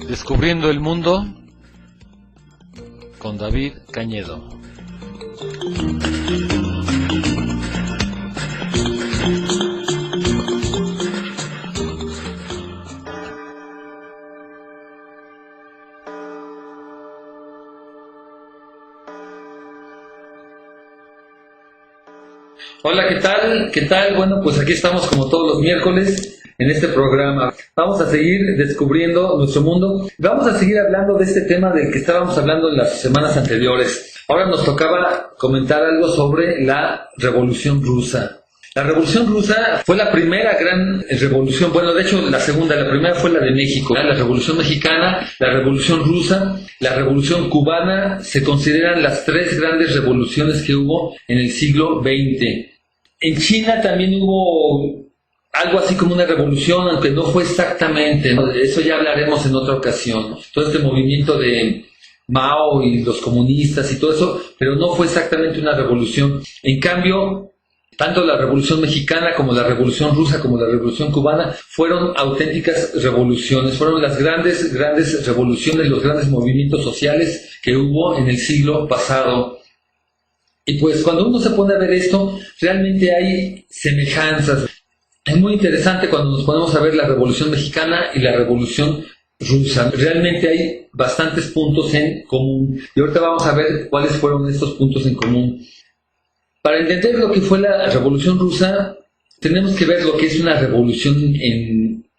Descubriendo el mundo con David Cañedo. Hola, ¿qué tal? ¿Qué tal? Bueno, pues aquí estamos como todos los miércoles en este programa. Vamos a seguir descubriendo nuestro mundo. Vamos a seguir hablando de este tema del que estábamos hablando en las semanas anteriores. Ahora nos tocaba comentar algo sobre la Revolución Rusa. La Revolución Rusa fue la primera gran revolución, bueno, de hecho la segunda, la primera fue la de México, la Revolución Mexicana, la Revolución Rusa, la Revolución Cubana, se consideran las tres grandes revoluciones que hubo en el siglo XX. En China también hubo algo así como una revolución, aunque no fue exactamente, ¿no? De eso ya hablaremos en otra ocasión. Todo este movimiento de Mao y los comunistas y todo eso, pero no fue exactamente una revolución. En cambio, tanto la Revolución Mexicana como la Revolución Rusa como la Revolución Cubana fueron auténticas revoluciones, fueron las grandes revoluciones, los grandes movimientos sociales que hubo en el siglo pasado. Y pues cuando uno se pone a ver esto, realmente hay semejanzas. Es muy interesante cuando nos ponemos a ver la Revolución Mexicana y la Revolución Rusa. Realmente hay bastantes puntos en común. Y ahorita vamos a ver cuáles fueron estos puntos en común. Para entender lo que fue la Revolución Rusa, tenemos que ver lo que es una revolución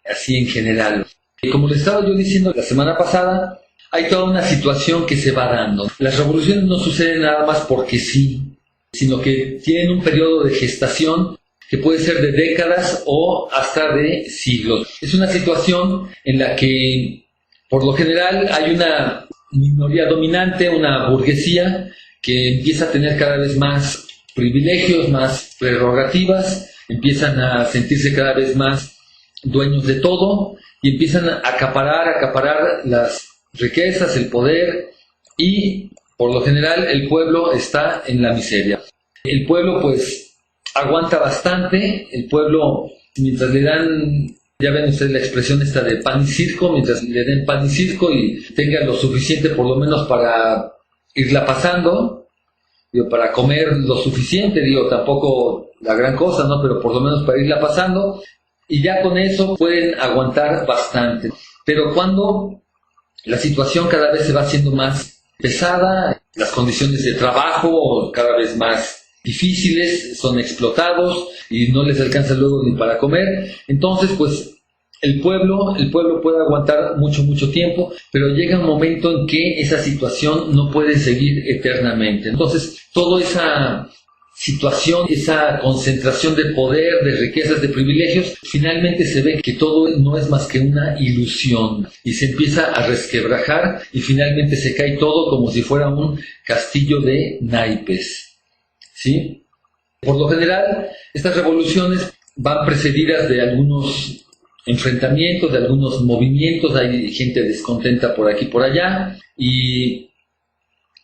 así en general. Y como les estaba yo diciendo la semana pasada, hay toda una situación que se va dando. Las revoluciones no suceden nada más porque sí, sino que tienen un periodo de gestación que puede ser de décadas o hasta de siglos. Es una situación en la que, por lo general, hay una minoría dominante, una burguesía, que empieza a tener cada vez más privilegios, más prerrogativas, empiezan a sentirse cada vez más dueños de todo y empiezan a acaparar las riquezas, el poder, y por lo general el pueblo está en la miseria. El pueblo pues aguanta bastante, el pueblo mientras le dan, ya ven ustedes la expresión esta de pan y circo, mientras le den pan y circo y tengan lo suficiente por lo menos para irla pasando, para comer lo suficiente, tampoco la gran cosa, ¿no? Pero por lo menos para irla pasando, y ya con eso pueden aguantar bastante. Pero cuando la situación cada vez se va haciendo más pesada, las condiciones de trabajo cada vez más difíciles, son explotados y no les alcanza luego ni para comer, entonces pues el pueblo puede aguantar mucho tiempo, pero llega un momento en que esa situación no puede seguir eternamente. Entonces, toda esa situación, esa concentración de poder, de riquezas, de privilegios, finalmente se ve que todo no es más que una ilusión y se empieza a resquebrajar y finalmente se cae todo como si fuera un castillo de naipes, ¿sí? Por lo general, estas revoluciones van precedidas de algunos enfrentamientos, de algunos movimientos, hay gente descontenta por aquí y por allá, y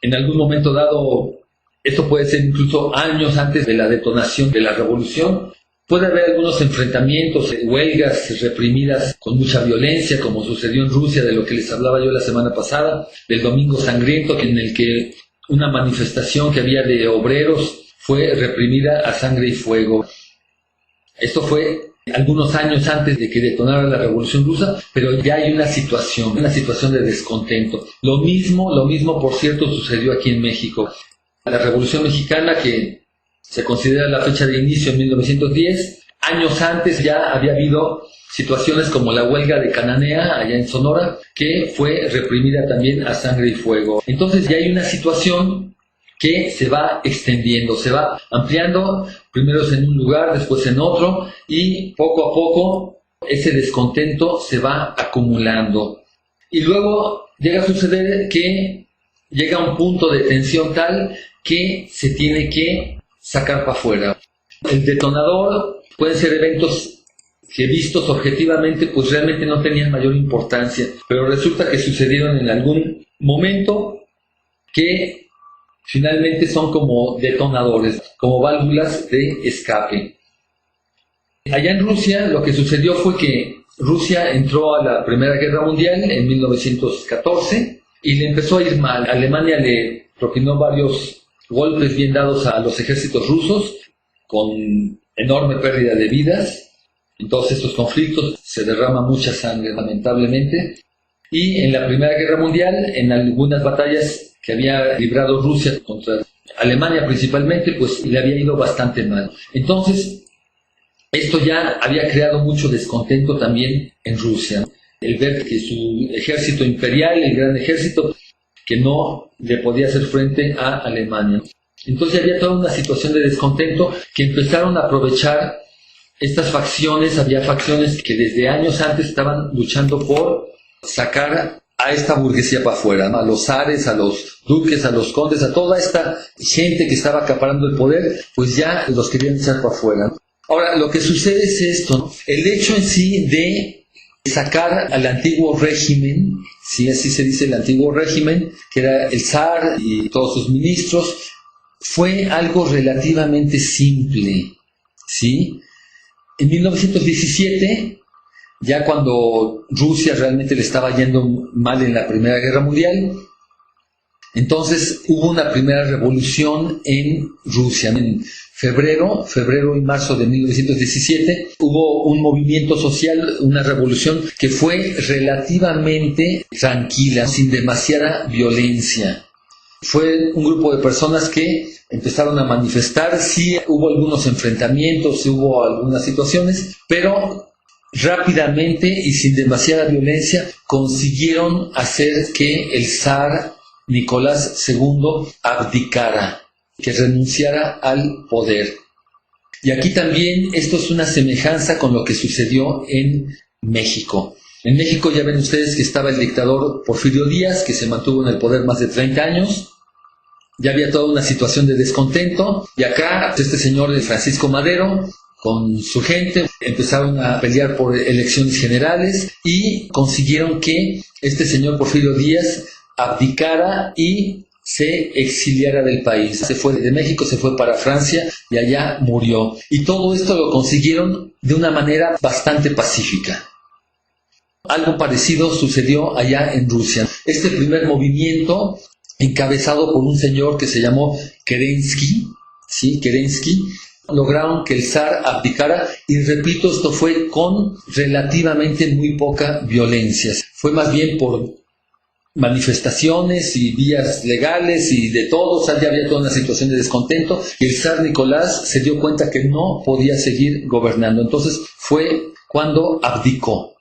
en algún momento dado, esto puede ser incluso años antes de la detonación de la revolución, puede haber algunos enfrentamientos, huelgas reprimidas con mucha violencia, como sucedió en Rusia, de lo que les hablaba yo la semana pasada, del Domingo Sangriento, en el que una manifestación que había de obreros fue reprimida a sangre y fuego. Esto fue algunos años antes de que detonara la Revolución Rusa, pero ya hay una situación de descontento. Lo mismo, por cierto, sucedió aquí en México. La Revolución Mexicana, que se considera la fecha de inicio en 1910, años antes ya había habido situaciones como la huelga de Cananea, allá en Sonora, que fue reprimida también a sangre y fuego. Entonces ya hay una situación que se va extendiendo, se va ampliando, primero es en un lugar, después en otro, y poco a poco ese descontento se va acumulando. Y luego llega a suceder que llega un punto de tensión tal que se tiene que sacar para afuera. El detonador pueden ser eventos que vistos objetivamente pues realmente no tenían mayor importancia, pero resulta que sucedieron en algún momento que finalmente son como detonadores, como válvulas de escape. Allá en Rusia lo que sucedió fue que Rusia entró a la Primera Guerra Mundial en 1914 y le empezó a ir mal. Alemania le propinó varios golpes bien dados a los ejércitos rusos con enorme pérdida de vidas. En todos estos conflictos se derrama mucha sangre, lamentablemente. Y en la Primera Guerra Mundial, en algunas batallas que había librado Rusia contra Alemania principalmente, pues le había ido bastante mal. Entonces, esto ya había creado mucho descontento también en Rusia. El ver que su ejército imperial, el gran ejército, que no le podía hacer frente a Alemania. Entonces había toda una situación de descontento que empezaron a aprovechar estas facciones. Había facciones que desde años antes estaban luchando por sacar a esta burguesía para afuera, ¿no? A los zares, a los duques, a los condes, a toda esta gente que estaba acaparando el poder, pues ya los querían echar para afuera. Ahora, lo que sucede es esto, ¿no? El hecho en sí de sacar al antiguo régimen, ¿sí? Así se dice, el antiguo régimen, que era el zar y todos sus ministros, fue algo relativamente simple, ¿sí? En 1917, ya cuando Rusia realmente le estaba yendo mal en la Primera Guerra Mundial, entonces hubo una primera revolución en Rusia. En febrero y marzo de 1917 hubo un movimiento social, una revolución que fue relativamente tranquila, sin demasiada violencia. Fue un grupo de personas que empezaron a manifestar, sí hubo algunos enfrentamientos, sí hubo algunas situaciones, pero rápidamente y sin demasiada violencia consiguieron hacer que el zar Nicolás II abdicara, que renunciara al poder. Y aquí también esto es una semejanza con lo que sucedió en México. En México ya ven ustedes que estaba el dictador Porfirio Díaz, que se mantuvo en el poder más de 30 años. Ya había toda una situación de descontento. Y acá este señor Francisco Madero, con su gente, empezaron a pelear por elecciones generales y consiguieron que este señor Porfirio Díaz abdicara y se exiliara del país. Se fue de México, se fue para Francia y allá murió. Y todo esto lo consiguieron de una manera bastante pacífica. Algo parecido sucedió allá en Rusia. Este primer movimiento, encabezado por un señor que se llamó Kerensky, ¿sí? Kerensky, lograron que el zar abdicara, y repito, esto fue con relativamente muy poca violencia. Fue más bien por manifestaciones y vías legales y de todo. O sea, ya había toda una situación de descontento y el zar Nicolás se dio cuenta que no podía seguir gobernando. Entonces fue cuando abdicó.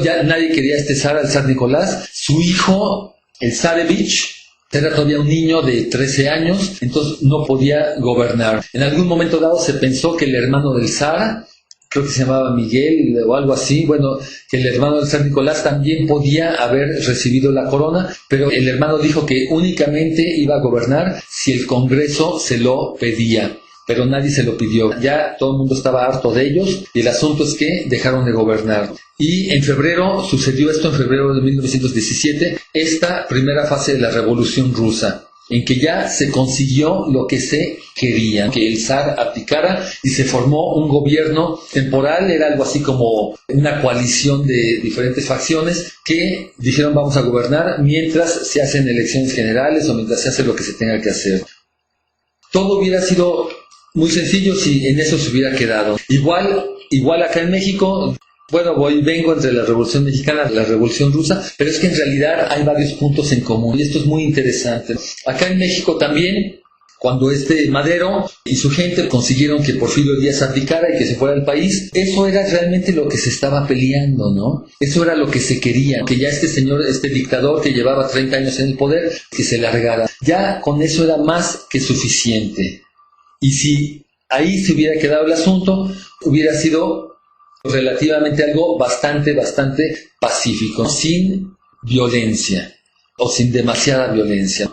Ya nadie quería este zar, al zar Nicolás. Su hijo, el zarevich, era todavía un niño de 13 años, entonces no podía gobernar. En algún momento dado se pensó que el hermano del zar, creo que se llamaba Miguel o algo así, bueno, que el hermano del zar Nicolás también podía haber recibido la corona, pero el hermano dijo que únicamente iba a gobernar si el Congreso se lo pedía. Pero nadie se lo pidió. Ya todo el mundo estaba harto de ellos y el asunto es que dejaron de gobernar. Y en febrero, sucedió esto en febrero de 1917, esta primera fase de la Revolución Rusa, en que ya se consiguió lo que se quería, que el zar abdicara y se formó un gobierno temporal. Era algo así como una coalición de diferentes facciones que dijeron vamos a gobernar mientras se hacen elecciones generales o mientras se hace lo que se tenga que hacer. Todo hubiera sido muy sencillo si en eso se hubiera quedado. Igual acá en México, bueno, vengo entre la Revolución Mexicana y la Revolución Rusa, pero es que en realidad hay varios puntos en común y esto es muy interesante. Acá en México también, cuando Madero y su gente consiguieron que Porfirio Díaz abdicara y que se fuera del país, eso era realmente lo que se estaba peleando, ¿no? Eso era lo que se quería, que ya este señor, este dictador que llevaba 30 años en el poder, que se largara. Ya con eso era más que suficiente. Y si ahí se hubiera quedado el asunto, hubiera sido relativamente algo bastante pacífico, sin violencia o sin demasiada violencia.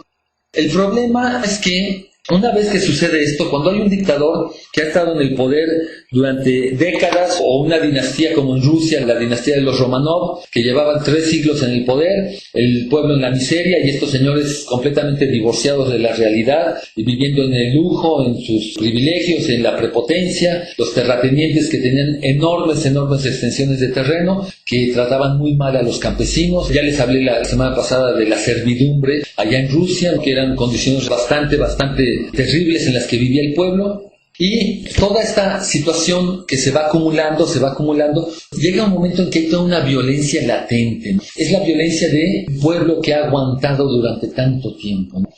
El problema es que una vez que sucede esto, cuando hay un dictador que ha estado en el poder durante décadas, o una dinastía como en Rusia, la dinastía de los Romanov, que llevaban 3 siglos en el poder, el pueblo en la miseria y estos señores completamente divorciados de la realidad y viviendo en el lujo, en sus privilegios, en la prepotencia, los terratenientes que tenían enormes extensiones de terreno, que trataban muy mal a los campesinos. Ya les hablé la semana pasada de la servidumbre allá en Rusia, que eran condiciones bastante terribles en las que vivía el pueblo. Y toda esta situación que se va acumulando, llega un momento en que hay toda una violencia latente, ¿no? Es la violencia de un pueblo que ha aguantado durante tanto tiempo, ¿no?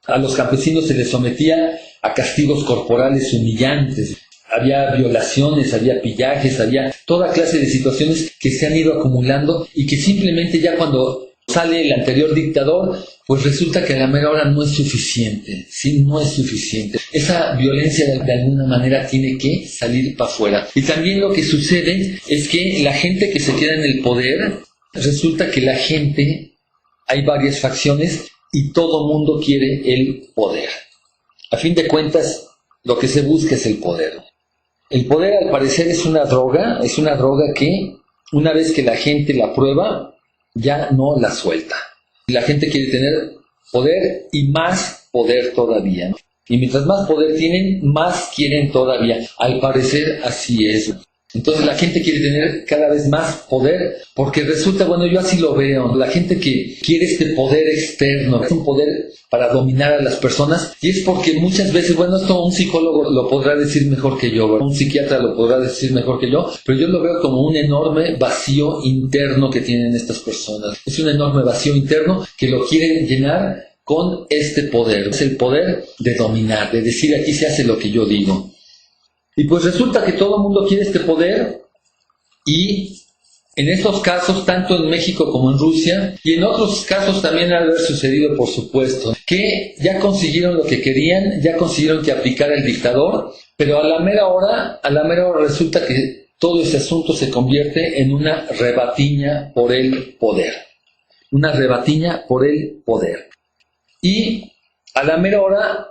A los campesinos se les sometía a castigos corporales humillantes, había violaciones, había pillajes, había toda clase de situaciones que se han ido acumulando y que simplemente ya cuando sale el anterior dictador, pues resulta que a la mera hora no es suficiente, ¿sí? No es suficiente. Esa violencia de alguna manera tiene que salir para afuera. Y también lo que sucede es que la gente que se queda en el poder, resulta que la gente, hay varias facciones y todo mundo quiere el poder. A fin de cuentas, lo que se busca es el poder. El poder, al parecer, es una droga que una vez que la gente la prueba, ya no la suelta. La gente quiere tener poder y más poder todavía, ¿no? Y mientras más poder tienen, más quieren todavía. Al parecer así es. Entonces la gente quiere tener cada vez más poder porque resulta, bueno, yo así lo veo, la gente que quiere este poder externo, es un poder para dominar a las personas, y es porque muchas veces, bueno, esto un psicólogo lo podrá decir mejor que yo, un psiquiatra lo podrá decir mejor que yo, pero yo lo veo como un enorme vacío interno que tienen estas personas. Es un enorme vacío interno que lo quieren llenar con este poder. Es el poder de dominar, de decir aquí se hace lo que yo digo. Y pues resulta que todo el mundo quiere este poder, y en estos casos, tanto en México como en Rusia, y en otros casos también ha de haber sucedido, por supuesto, que ya consiguieron lo que querían, ya consiguieron que aplicara el dictador, pero a la mera hora resulta que todo ese asunto se convierte en una rebatiña por el poder. Una rebatiña por el poder. Y a la mera hora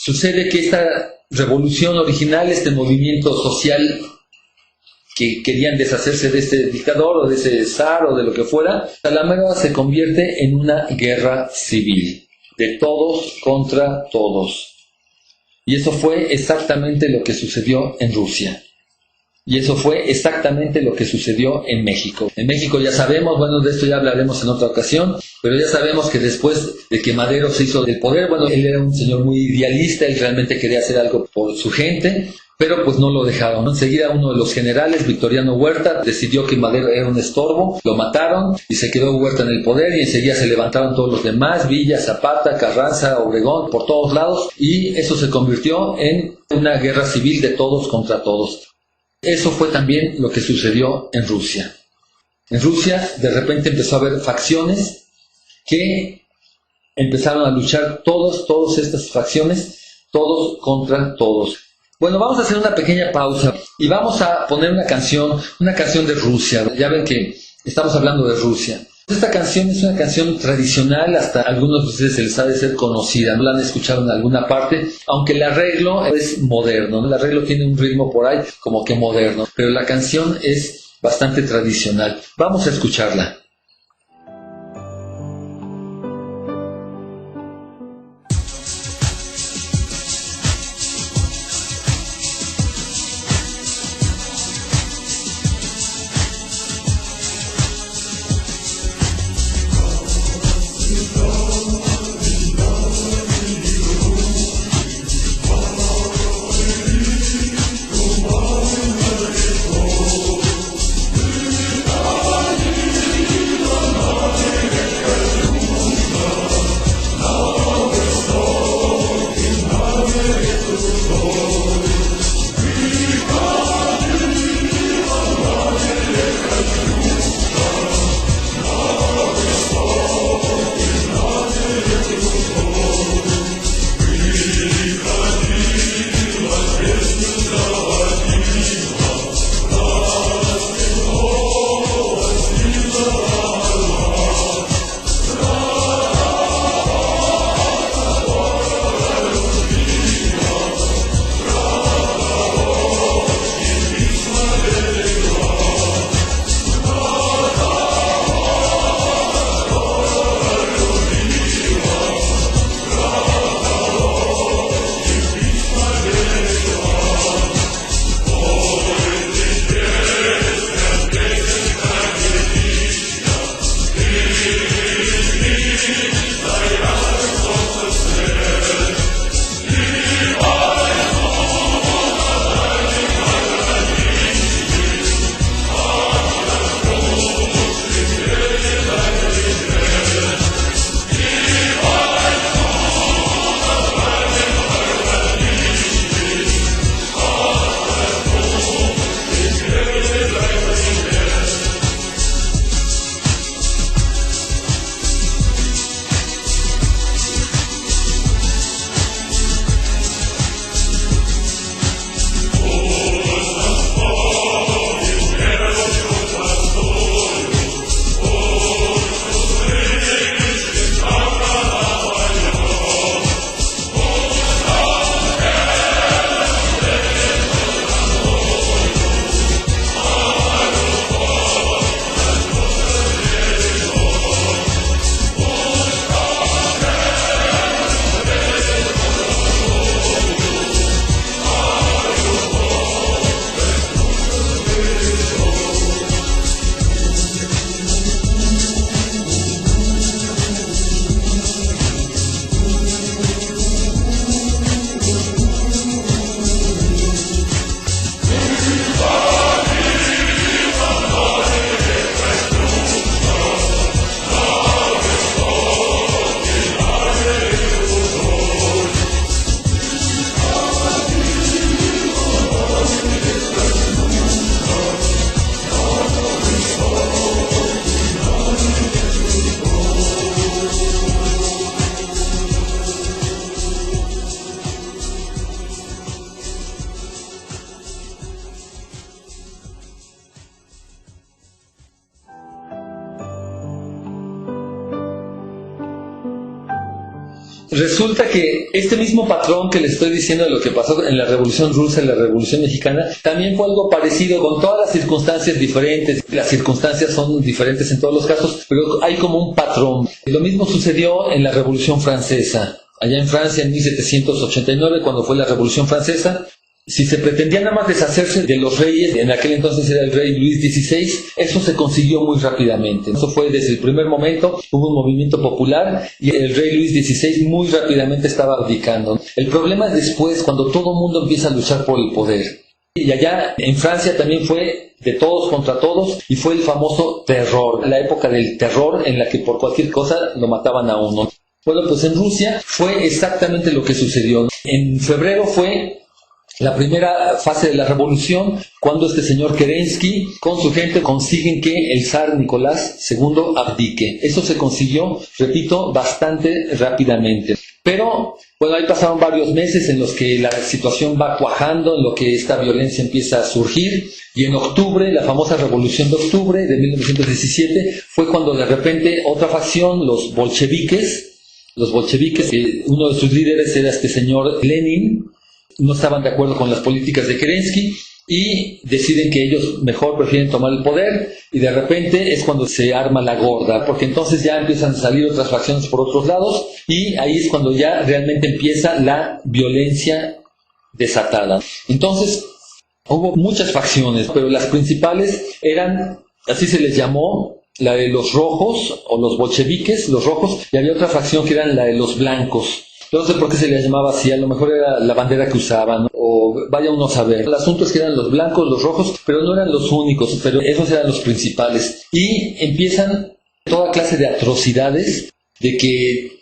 sucede que esta revolución original, este movimiento social que querían deshacerse de este dictador o de ese zar o de lo que fuera, a la mera hora se convierte en una guerra civil, de todos contra todos. Y eso fue exactamente lo que sucedió en Rusia. Y eso fue exactamente lo que sucedió en México. En México ya sabemos, bueno, de esto ya hablaremos en otra ocasión, pero ya sabemos que después de que Madero se hizo del poder, bueno, él era un señor muy idealista, él realmente quería hacer algo por su gente, pero pues no lo dejaron, ¿no? Enseguida uno de los generales, Victoriano Huerta, decidió que Madero era un estorbo, lo mataron y se quedó Huerta en el poder, y enseguida se levantaron todos los demás, Villa, Zapata, Carranza, Obregón, por todos lados, y eso se convirtió en una guerra civil de todos contra todos. Eso fue también lo que sucedió en Rusia. En Rusia de repente empezó a haber facciones que empezaron a luchar todas estas facciones, todos contra todos. Bueno, vamos a hacer una pequeña pausa y vamos a poner una canción de Rusia. Ya ven que estamos hablando de Rusia. Esta canción es una canción tradicional, hasta a algunos de ustedes se les ha de ser conocida, no la han escuchado en alguna parte, aunque el arreglo es moderno, ¿no? El arreglo tiene un ritmo por ahí como que moderno, pero la canción es bastante tradicional. Vamos a escucharla. Resulta que este mismo patrón que les estoy diciendo de lo que pasó en la Revolución Rusa y la Revolución Mexicana, también fue algo parecido, con todas las circunstancias diferentes. Las circunstancias son diferentes en todos los casos, pero hay como un patrón. Lo mismo sucedió en la Revolución Francesa. Allá en Francia, en 1789, cuando fue la Revolución Francesa, si se pretendía nada más deshacerse de los reyes, en aquel entonces era el rey Luis XVI, eso se consiguió muy rápidamente. Eso fue desde el primer momento, hubo un movimiento popular y el rey Luis XVI muy rápidamente estaba abdicando. El problema es después, cuando todo el mundo empieza a luchar por el poder. Y allá en Francia también fue de todos contra todos y fue el famoso terror, la época del terror en la que por cualquier cosa lo mataban a uno. Bueno, pues en Rusia fue exactamente lo que sucedió. En febrero fue la primera fase de la revolución, cuando este señor Kerensky con su gente consiguen que el zar Nicolás II abdique. Eso se consiguió, repito, bastante rápidamente. Pero, bueno, ahí pasaron varios meses en los que la situación va cuajando, en lo que esta violencia empieza a surgir. Y en octubre, la famosa Revolución de Octubre de 1917, fue cuando de repente otra facción, los bolcheviques, uno de sus líderes era este señor Lenin, no estaban de acuerdo con las políticas de Kerensky y deciden que ellos mejor prefieren tomar el poder, y de repente es cuando se arma la gorda, porque entonces ya empiezan a salir otras facciones por otros lados y ahí es cuando ya realmente empieza la violencia desatada. Entonces hubo muchas facciones, pero las principales eran, así se les llamó, la de los rojos o los bolcheviques, los rojos, y había otra facción que eran la de los blancos. No sé por qué se les llamaba así, a lo mejor era la bandera que usaban, ¿no? O vaya uno a saber. El asunto es que eran los blancos, los rojos, pero no eran los únicos, pero esos eran los principales. Y empiezan toda clase de atrocidades, de que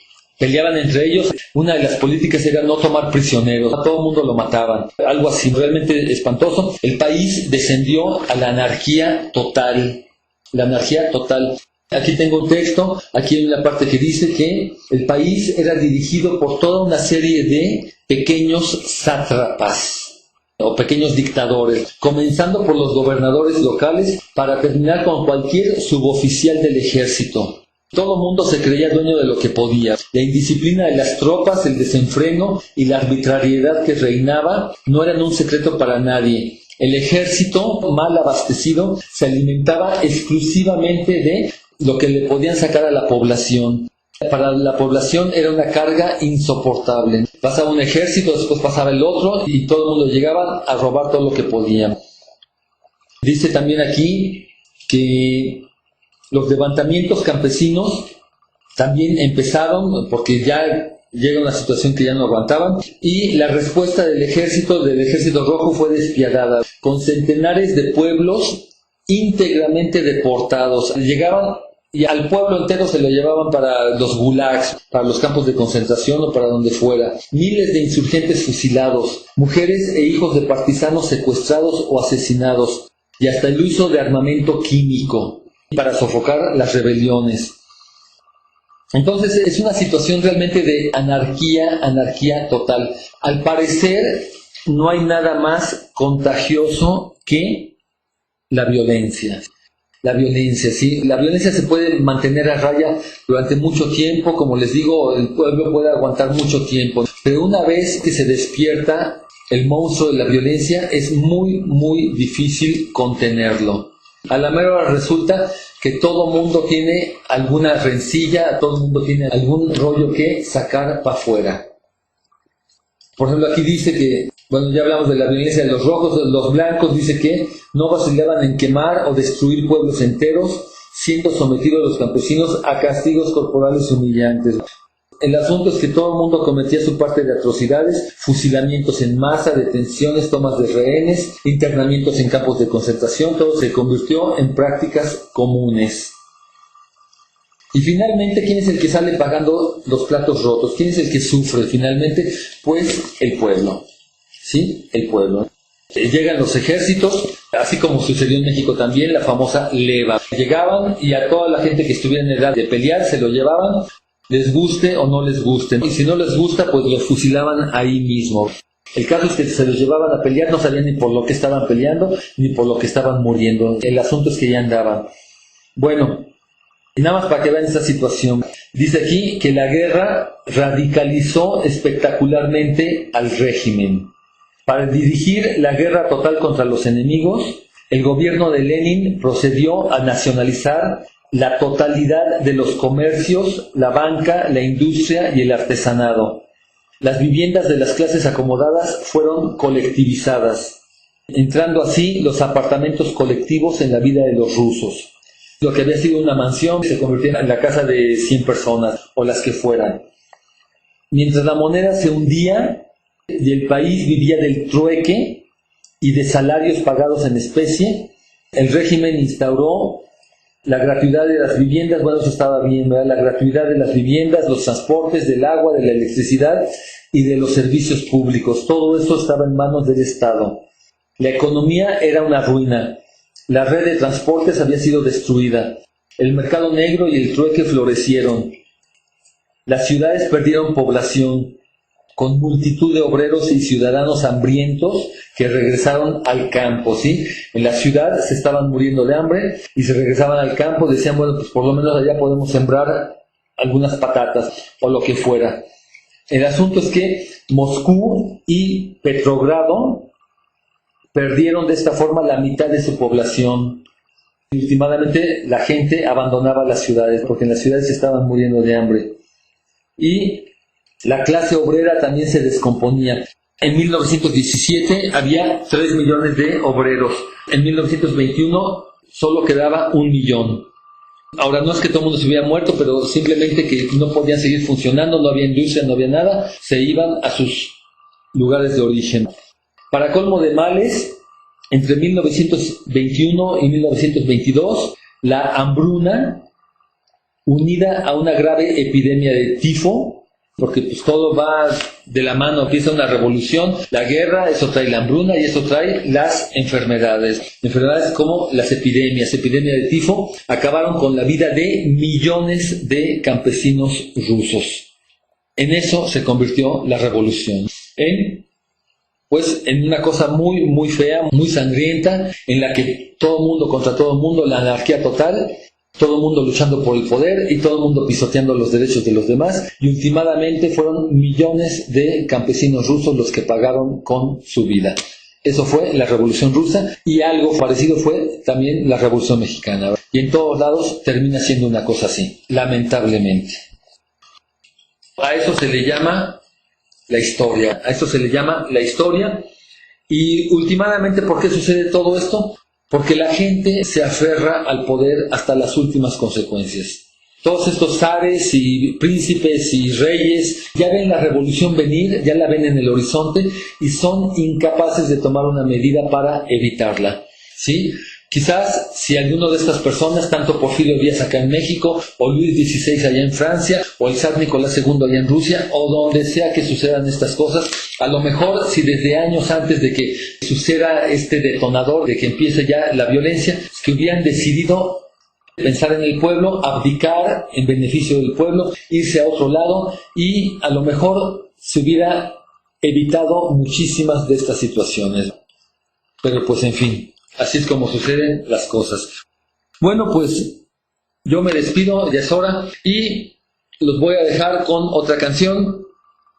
peleaban entre ellos. Una de las políticas era no tomar prisioneros, a todo el mundo lo mataban. Algo así, realmente espantoso. El país descendió a la anarquía total. La anarquía total. Aquí tengo un texto, aquí hay una parte que dice que el país era dirigido por toda una serie de pequeños sátrapas o pequeños dictadores, comenzando por los gobernadores locales para terminar con cualquier suboficial del ejército. Todo el mundo se creía dueño de lo que podía. La indisciplina de las tropas, el desenfreno y la arbitrariedad que reinaba no eran un secreto para nadie. El ejército, mal abastecido, se alimentaba exclusivamente de lo que le podían sacar a la población. Para la población era una carga insoportable. Pasaba un ejército, después pasaba el otro y todo el mundo llegaba a robar todo lo que podía. Dice también aquí que los levantamientos campesinos también empezaron porque ya llega una situación que ya no aguantaban, y la respuesta del ejército rojo fue despiadada, con centenares de pueblos íntegramente deportados. Llegaban y al pueblo entero se lo llevaban para los gulags, para los campos de concentración o para donde fuera. Miles de insurgentes fusilados, mujeres e hijos de partisanos secuestrados o asesinados, y hasta el uso de armamento químico para sofocar las rebeliones. Entonces es una situación realmente de anarquía total. Al parecer no hay nada más contagioso que la violencia. La violencia, ¿sí? La violencia se puede mantener a raya durante mucho tiempo, como les digo, el pueblo puede aguantar mucho tiempo, pero una vez que se despierta el monstruo de la violencia es muy difícil contenerlo. A la mera hora resulta que todo mundo tiene alguna rencilla, todo mundo tiene algún rollo que sacar para afuera. Por ejemplo, aquí dice que, bueno, ya hablamos de la violencia de los rojos, los blancos, dice que no vacilaban en quemar o destruir pueblos enteros, siendo sometidos los campesinos a castigos corporales humillantes. El asunto es que todo el mundo cometía su parte de atrocidades, fusilamientos en masa, detenciones, tomas de rehenes, internamientos en campos de concentración, todo se convirtió en prácticas comunes. Y finalmente, ¿quién es el que sale pagando los platos rotos? ¿Quién es el que sufre finalmente? Pues el pueblo, ¿sí? El pueblo. Llegan los ejércitos, así como sucedió en México también, la famosa leva. Llegaban y a toda la gente que estuviera en edad de pelear se lo llevaban, les guste o no les guste. Y si no les gusta, pues los fusilaban ahí mismo. El caso es que se los llevaban a pelear, no sabían ni por lo que estaban peleando, ni por lo que estaban muriendo. El asunto es que ya andaban. Bueno, Y nada más para que vean esta situación. Dice aquí que la guerra radicalizó espectacularmente al régimen. Para dirigir la guerra total contra los enemigos, el gobierno de Lenin procedió a nacionalizar la totalidad de los comercios, la banca, la industria y el artesanado. Las viviendas de las clases acomodadas fueron colectivizadas, entrando así los apartamentos colectivos en la vida de los rusos. Lo que había sido una mansión se convirtió en la casa de 100 personas o las que fueran. Mientras la moneda se hundía y el país vivía del trueque y de salarios pagados en especie, el régimen instauró la gratuidad de las viviendas. Bueno, eso estaba bien, ¿verdad? La gratuidad de las viviendas, los transportes, del agua, de la electricidad y de los servicios públicos. Todo eso estaba en manos del Estado. La economía era una ruina. La red de transportes había sido destruida. El mercado negro y el trueque florecieron. Las ciudades perdieron población, con multitud de obreros y ciudadanos hambrientos que regresaron al campo, ¿sí? En la ciudad se estaban muriendo de hambre y se regresaban al campo, decían, bueno, pues por lo menos allá podemos sembrar algunas patatas o lo que fuera. El asunto es que Moscú y Petrogrado perdieron de esta forma la mitad de su población. Y últimamente la gente abandonaba las ciudades porque en las ciudades se estaban muriendo de hambre. Y la clase obrera también se descomponía. En 1917 había 3 millones de obreros. En 1921 solo quedaba 1 millón. Ahora, no es que todo el mundo se hubiera muerto, pero simplemente que no podían seguir funcionando, no había industria, no había nada, se iban a sus lugares de origen. Para colmo de males, entre 1921 y 1922, la hambruna, unida a una grave epidemia de tifo, porque pues todo va de la mano, empieza una revolución, la guerra, eso trae la hambruna y eso trae las enfermedades. Enfermedades como las epidemia de tifo, acabaron con la vida de millones de campesinos rusos. En eso se convirtió la revolución. En una cosa muy, muy fea, muy sangrienta, en la que todo mundo contra todo mundo, la anarquía total, todo el mundo luchando por el poder y todo el mundo pisoteando los derechos de los demás, y últimamente fueron millones de campesinos rusos los que pagaron con su vida. Eso fue la Revolución Rusa, y algo parecido fue también la Revolución Mexicana. Y en todos lados termina siendo una cosa así, lamentablemente. A eso se le llama la historia. Y últimamente, ¿por qué sucede todo esto? Porque la gente se aferra al poder hasta las últimas consecuencias. Todos estos zares y príncipes y reyes ya ven la revolución venir, ya la ven en el horizonte y son incapaces de tomar una medida para evitarla, ¿sí? Quizás si alguno de estas personas, tanto Porfirio Díaz acá en México, o Luis XVI allá en Francia, o el zar Nicolás II allá en Rusia, o donde sea que sucedan estas cosas, a lo mejor si desde años antes de que suceda este detonador, de que empiece ya la violencia, que hubieran decidido pensar en el pueblo, abdicar en beneficio del pueblo, irse a otro lado, y a lo mejor se hubiera evitado muchísimas de estas situaciones. Pero pues en fin, así es como suceden las cosas. Bueno, pues yo me despido, ya es hora, y los voy a dejar con otra canción.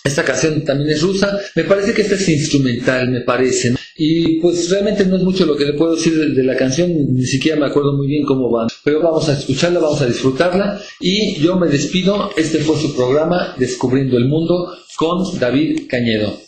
Esta canción también es rusa. Me parece que esta es instrumental, me parece, ¿no? Y pues realmente no es mucho lo que le puedo decir de la canción, ni siquiera me acuerdo muy bien cómo va. Pero vamos a escucharla, vamos a disfrutarla, y yo me despido. Este fue su programa Descubriendo el Mundo con David Cañedo.